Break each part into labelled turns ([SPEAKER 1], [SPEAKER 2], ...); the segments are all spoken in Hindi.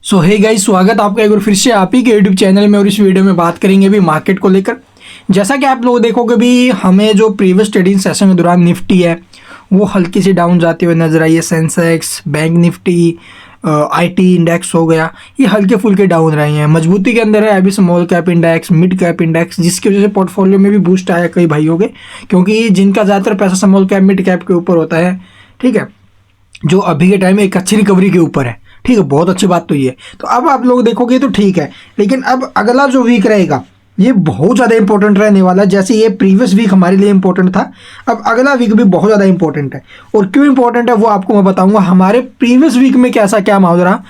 [SPEAKER 1] सो हे गाइस, स्वागत आपका एक बार फिर से आप ही के यूट्यूब चैनल में। और इस वीडियो में बात करेंगे अभी मार्केट को लेकर। जैसा कि आप लोग देखोगे भी, हमें जो प्रीवियस ट्रेडिंग सेशन के दौरान निफ्टी है वो हल्की सी डाउन जाते हुए नजर आई है। Sensex, bank Nifty, IT index हो गया, ये हल्के फुल्के डाउन रहे हैं। मजबूती के अंदर है अभी small cap index, mid cap index, जिसकी वजह से पोर्टफोलियो में भी बूस्ट आया कई भाइयों के, क्योंकि जिनका ज़्यादातर पैसा स्मॉल कैप मिड कैप के ऊपर होता है, ठीक है, जो अभी के टाइम में एक अच्छी रिकवरी के ऊपर है। ठीक है, बहुत अच्छी बात तो ये है। तो अब आप लोग देखोगे तो ठीक है, लेकिन अब अगला जो वीक रहेगा ये बहुत ज़्यादा इंपॉर्टेंट रहने वाला है। जैसे ये प्रीवियस वीक हमारे लिए इंपॉर्टेंट था, अब अगला वीक भी बहुत ज़्यादा इंपॉर्टेंट है। और क्यों इंपॉर्टेंट है वो आपको मैं बताऊंगा। हमारे प्रीवियस वीक में कैसा क्या माहौल रहा,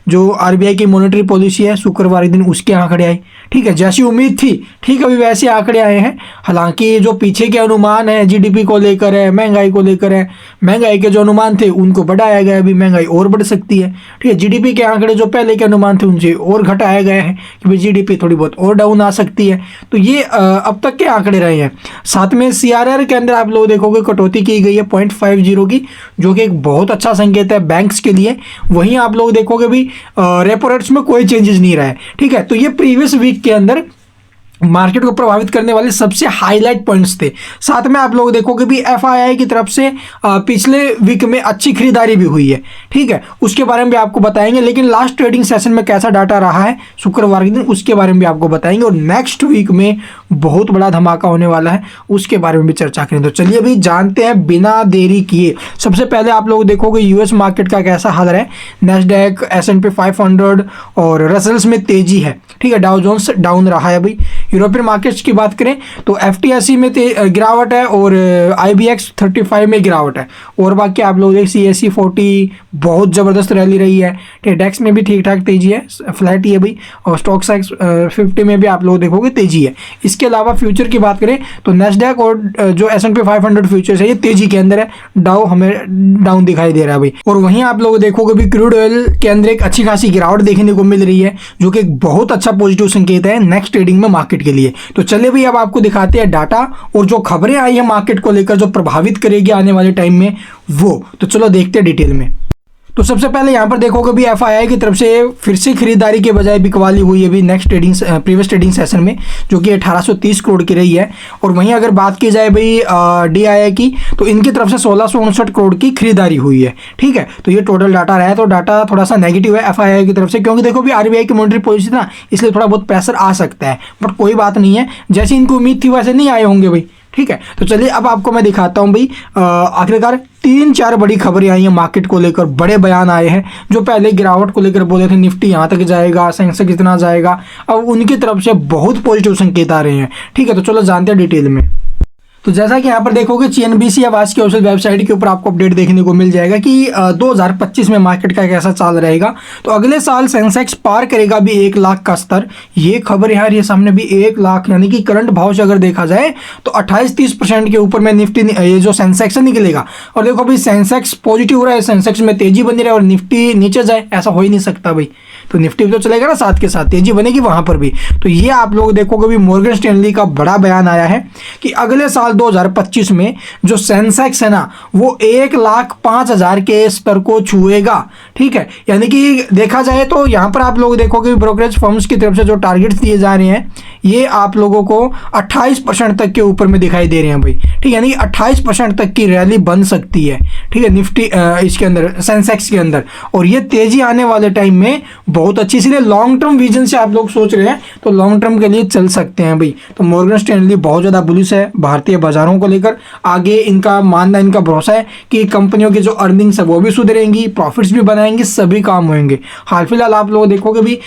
[SPEAKER 1] जो आरबीआई की मॉनेटरी पॉलिसी है, शुक्रवार के दिन उसके आंकड़े आए। ठीक है, जैसी उम्मीद थी ठीक अभी वैसे आंकड़े आए हैं। हालांकि जो पीछे के अनुमान है जीडीपी को लेकर है, महंगाई को लेकर है, महंगाई के जो अनुमान थे उनको बढ़ाया गया, अभी महंगाई और बढ़ सकती है। ठीक है, जीडीपी के आंकड़े जो पहले के अनुमान थे उनसे और घटाया गया है कि भाई जीडीपी थोड़ी बहुत और डाउन आ सकती है। तो ये अब तक के आंकड़े रहे हैं। साथ में सीआरआर के अंदर आप लोग देखोगे कटौती की गई है 0.50 की, जो कि एक बहुत अच्छा संकेत है बैंक्स के लिए। वहीं आप लोग देखोगे भी रेपो रेट्स में कोई चेंजेस नहीं रहा है। ठीक है, तो ये प्रीवियस वीक के अंदर मार्केट को प्रभावित करने वाले सबसे हाईलाइट पॉइंट्स थे। साथ में आप लोग देखोगे भी एफआईआई की तरफ से पिछले वीक में अच्छी खरीदारी भी हुई है। ठीक है, उसके बारे में भी आपको बताएंगे। लेकिन लास्ट ट्रेडिंग सेशन में कैसा डाटा रहा है शुक्रवार के दिन, उसके बारे में भी आपको बताएंगे। और नेक्स्ट वीक में बहुत बड़ा धमाका होने वाला है, उसके बारे में भी चर्चा करें। तो चलिए अभी जानते हैं बिना देरी किए। सबसे पहले आप लोग देखोगे यूएस मार्केट का कैसा हाल है। नैस्डैक, S&P 500 और रसल्स में तेजी है। ठीक है, डाउ जोन्स डाउन रहा है अभी। यूरोपियन मार्केट्स की बात करें तो FTSE में गिरावट है और IBX 35 में गिरावट है। और बाकी आप लोग CAC 40 बहुत ज़बरदस्त रैली रही है। ठीक, डेक्स में भी ठीक ठाक तेजी है, फ्लैट ही है भाई। और स्टॉक 50 में भी आप लोग देखोगे तेजी है। इसके अलावा फ्यूचर की बात करें तो नैस्डैक और जो S&P 500 फ्यूचर्स है ये तेजी के अंदर है, डाउ हमें डाउन दिखाई दे रहा है भाई। और वहीं आप लोग देखोगे भी क्रूड ऑयल के अंदर एक अच्छी खासी गिरावट देखने को मिल रही है, जो कि एक बहुत अच्छा पॉजिटिव संकेत है नेक्स्ट ट्रेडिंग में मार्केट के लिए। तो चलिए भाई अब आपको दिखाते हैं डाटा और जो खबरें आई है मार्केट को लेकर जो प्रभावित करेगी आने वाले टाइम में वो। तो चलो देखते हैं डिटेल में। तो सबसे पहले यहाँ पर देखोगे भी एफआईआई की तरफ से फिर से खरीदारी के बजाय बिकवाली हुई है अभी next trading previous trading session में, जो कि 1830 करोड़ की रही है। और वहीं अगर बात की जाए भाई DII की, तो इनकी तरफ से 1659 करोड़ की खरीदारी हुई है। ठीक है, तो ये टोटल डाटा रहा है। तो डाटा थोड़ा सा नेगेटिव है एफआईआई की तरफ से, क्योंकि देखो भी आरबीआई की मॉनेटरी पॉलिसी ना, इसलिए थोड़ा बहुत प्रेशर आ सकता है। बट कोई बात नहीं है, जैसी इनको उम्मीद थी वैसे नहीं आए होंगे भाई। ठीक है, तो चलिए अब आपको मैं दिखाता हूँ भाई। आखिरकार 3-4 बड़ी खबरें आई हैं मार्केट को लेकर, बड़े बयान आए हैं। जो पहले गिरावट को लेकर बोले थे निफ्टी यहाँ तक जाएगा, सेंसेक्स इतना जाएगा, अब उनकी तरफ से बहुत पॉजिटिव संकेत आ रहे हैं। ठीक है, तो चलो जानते हैं डिटेल में। तो जैसा कि यहाँ पर देखोगे CNBC आवास की ऑफिशियल वेबसाइट के ऊपर आपको अपडेट देखने को मिल जाएगा कि 2025 में मार्केट का कैसा चाल रहेगा। तो अगले साल सेंसेक्स पार करेगा भी 1 लाख का स्तर। ये खबर यार ये सामने भी 1 लाख, यानी कि करंट भाव से अगर देखा जाए तो 28-30% के ऊपर में निफ्टी ये जो सेंसेक्स निकलेगा। और देखो भाई सेंसेक्स पॉजिटिव हो रहा है, सेंसेक्स में तेजी बनी रहे और निफ्टी नीचे जाए, ऐसा हो ही नहीं सकता भाई। तो निफ्टी भी तो चलेगा ना, साथ के साथ तेजी बनेगी वहां पर भी। तो ये आप लोग देखोगे भी मॉर्गन स्टैनली का बड़ा बयान आया है कि अगले साल 2025 में जो सेंसेक्स है ना वो 1,05,000 के स्तर को छुएगा। ठीक है, यानी कि देखा जाए तो यहाँ पर आप लोग देखोगे ब्रोकरेज फर्म्स की तरफ से जो टारगेट्स दिए जा रहे हैं ये आप लोगों को 28% तक के ऊपर में दिखाई दे रहे हैं भाई। ठीक है, यानी कि 28% तक की रैली बन सकती है। ठीक है, निफ्टी इसके अंदर, सेंसेक्स के अंदर। और ये तेजी आने वाले टाइम में बहुत अच्छी, इसलिए लॉन्ग टर्म विजन से आप लोग सोच रहे हैं तो लॉन्ग टर्म के लिए चल सकते हैं भाई। तो मॉर्गन स्टैनली बहुत ज़्यादा बुलिश है भारतीय बाजारों को लेकर। आगे इनका मानना, इनका भरोसा है कि कंपनियों की जो अर्निंग्स है वो भी सुधरेंगी, प्रॉफिट्स भी बनाएंगी, सभी काम होंगे। हाल फिलहाल आप लोग देखोगे भी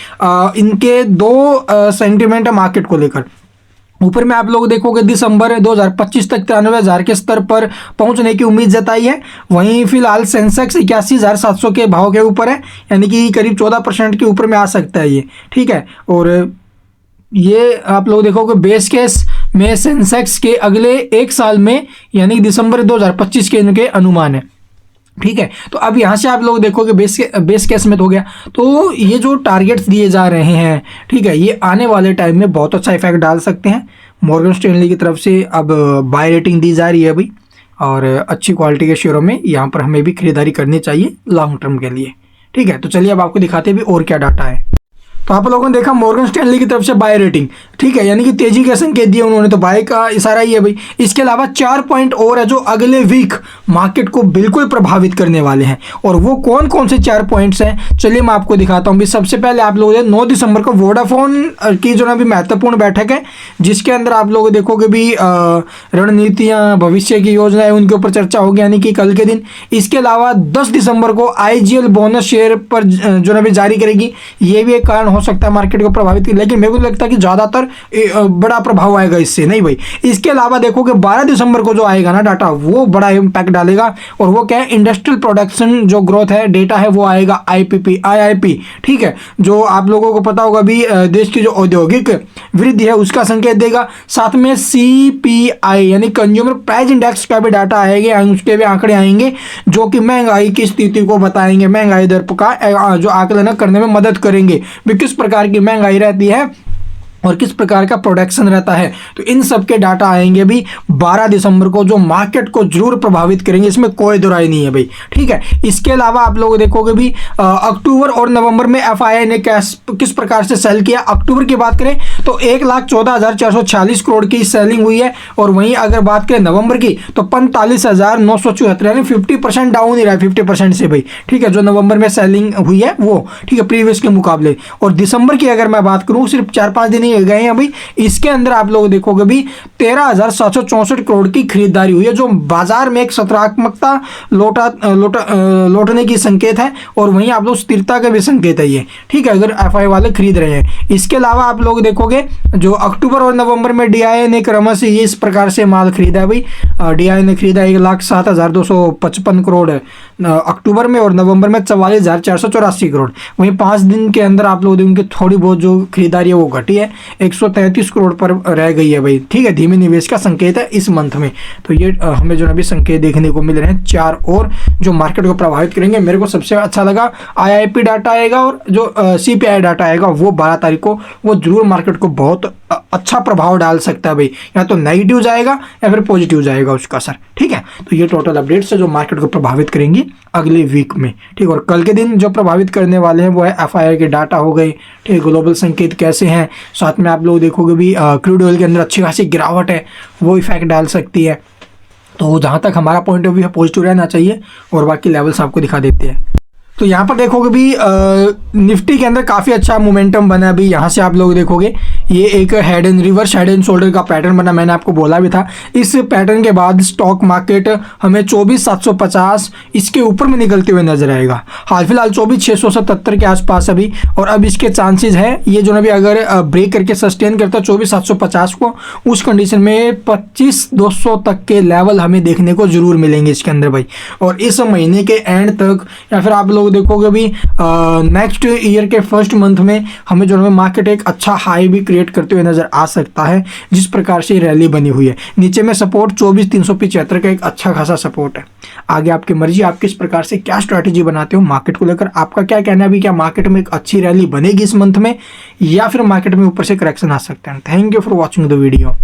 [SPEAKER 1] इनके 2 सेंटिमेंट है मार्केट को लेकर। ऊपर में आप लोग देखोगे दिसंबर 2025 तक 93,000 के स्तर पर पहुंचने की उम्मीद जताई है। वहीं फिलहाल सेंसेक्स 81,700 के भाव के ऊपर है, यानी कि करीब 14% के ऊपर में आ सकता है ये। ठीक है, और ये आप लोग देखोगे बेस केस में सेंसेक्स के अगले 1 साल में, यानी दिसंबर 2025 के इनके अनुमान है। ठीक है, तो अब यहाँ से आप लोग देखोगे बेस केस में तो हो गया। तो ये जो टारगेट्स दिए जा रहे हैं, ठीक है, ये आने वाले टाइम में बहुत अच्छा इफेक्ट डाल सकते हैं। मॉर्गन स्टैनली की तरफ से अब बाय रेटिंग दी जा रही है भाई, और अच्छी क्वालिटी के शेयरों में यहाँ पर हमें भी खरीदारी करनी चाहिए लॉन्ग टर्म के लिए। ठीक है, तो चलिए अब आपको दिखाते हैं भी और क्या डाटा है। तो आप लोगों ने देखा मॉर्गन स्टैनली की तरफ से बाय रेटिंग, ठीक है, यानी कि तेजी के संकेत दिए उन्होंने, तो बाय का इशारा ही है भाई। इसके अलावा 4 पॉइंट और है जो अगले वीक मार्केट को बिल्कुल प्रभावित करने वाले हैं, और वो कौन कौन से 4 पॉइंट्स हैं चलिए मैं आपको दिखाता हूँ भी। सबसे पहले आप लोग 9 दिसंबर को वोडाफोन की जो ना भी महत्वपूर्ण बैठक है, जिसके अंदर आप लोग देखोगे भी रणनीतियाँ, भविष्य की योजनाएं, उनके ऊपर चर्चा होगी, यानी कि कल के दिन। इसके अलावा 10 दिसंबर को IGL बोनस शेयर पर जो ना भी जारी करेगी, ये भी एक कारण हो सकता है मार्केट को प्रभावित, लेकिन मेरे को लगता है कि ज़्यादातर बड़ा प्रभाव आएगा इससे नहीं भाई। इसके अलावा देखोगे 12 दिसंबर को जो आएगा ना डाटा, वो बड़ा इम्पैक्ट डालेगा, और वो क्या है, इंडस्ट्रियल प्रोडक्शन जो ग्रोथ है, डेटा है, वो आएगा IIP, ठीक है, जो आप लोगों को पता होगा भी देश की जो औद्योगिक वृद्धि है उसका संकेत देगा। साथ में CPI यानी कंज्यूमर प्राइस इंडेक्स का भी डाटा आएगा, उसके भी आंकड़े आएंगे जो कि महंगाई की स्थिति को बताएंगे, महंगाई दर का जो आकलन करने में मदद करेंगे भी, किस प्रकार की महंगाई रहती है और किस प्रकार का प्रोडक्शन रहता है। तो इन सब के डाटा आएंगे भी 12 दिसंबर को, जो मार्केट को जरूर प्रभावित करेंगे, इसमें कोई दुराई नहीं है भाई, ठीक है। इसके अलावा आप लोग देखोगे भी अक्टूबर और नवंबर में FII ने किस प्रकार से सेल किया। अक्टूबर की बात करें तो 1,14,446 करोड़ की सेलिंग हुई है, और वहीं अगर बात करें नवंबर की तो 45,974, यानी 50% डाउन ही रहा है, 50% से भाई, ठीक है, जो नवंबर में सेलिंग हुई है वो, ठीक है, प्रीवियस के मुकाबले। और दिसंबर की अगर मैं बात करूँ, सिर्फ 4-5 दिन गए हैं अभी, इसके अंदर आप लोग देखोगे भी 13,764 करोड़ की खरीदारी हुई है, जो बाजार में एक सकारात्मकता लौटने की संकेत है, और वहीं आप लोग स्थिरता का भी संकेत है ये, ठीक है, अगर FII वाले खरीद रहे हैं। इसके अलावा आप लोग देखोगे जो अक्टूबर और नवंबर में DII ने क्रमश से इस प्रकार से माल खरीदा है भाई। DII ने खरीदा 1,07,255 करोड़ अक्टूबर में, और नवंबर में 44,484 करोड़। वहीं 5 दिन के अंदर आप लोग उनकी थोड़ी बहुत जो खरीदारी है वो घटी है, 133 करोड़ पर रह गई है भाई, ठीक है, धीमे निवेश का संकेत है इस मंथ में। तो ये हमें जो ना भी संकेत देखने को मिल रहे हैं 4 और, जो मार्केट को प्रभावित करेंगे। मेरे को सबसे अच्छा लगा IIP डाटा आएगा, और जो CPI डाटा आएगा वो 12 तारीख को, वो जरूर मार्केट को बहुत अच्छा प्रभाव डाल सकता है भाई, या तो नेगेटिव जाएगा या फिर पॉजिटिव जाएगा उसका असर, ठीक है। तो ये टोटल अपडेट्स है जो मार्केट को प्रभावित करेंगी अगले वीक में, ठीक। और कल के दिन जो प्रभावित करने वाले हैं वो है FII के डाटा हो गए, ठीक, ग्लोबल संकेत कैसे हैं, साथ में आप लोग देखोगे भी क्रूड ऑयल के अंदर अच्छी खासी गिरावट है, वो इफेक्ट डाल सकती है। तो जहाँ तक हमारा पॉइंट ऑफ व्यू है पॉजिटिव रहना चाहिए, और बाकी लेवल्स आपको दिखा देते हैं। तो यहाँ पर देखोगे भी निफ्टी के अंदर काफ़ी अच्छा मोमेंटम बना अभी। यहाँ से आप लोग देखोगे ये एक रिवर्स हेड एंड शोल्डर का पैटर्न बना, मैंने आपको बोला भी था। इस पैटर्न के बाद स्टॉक मार्केट हमें 24,750 इसके ऊपर में निकलते हुए नजर आएगा। हाल फिलहाल 24,677 के आसपास अभी, और अब इसके चांसेस है ये जो ना भी अगर ब्रेक करके सस्टेन करता है 24,750 को, उस कंडीशन में 25,200 तक के लेवल हमें देखने को जरूर मिलेंगे इसके अंदर भाई। और इस महीने के एंड तक या फिर आप लोग देखोगे भी नेक्स्ट ईयर के फर्स्ट मंथ में हमें जो है मार्केट एक अच्छा हाई भी क्रिएट करते हुए नजर आ सकता है, जिस प्रकार से रैली बनी हुई है। नीचे में सपोर्ट 24,375 का एक अच्छा खासा सपोर्ट है। आगे आपकी मर्जी, आप किस प्रकार से क्या स्ट्रैटेजी बनाते हो मार्केट को लेकर, आपका क्या कहना है भी, क्या मार्केट में एक अच्छी रैली बनेगी इस मंथ में, या फिर मार्केट में ऊपर से करेक्शन आ सकते हैं। Thank you for watching the video.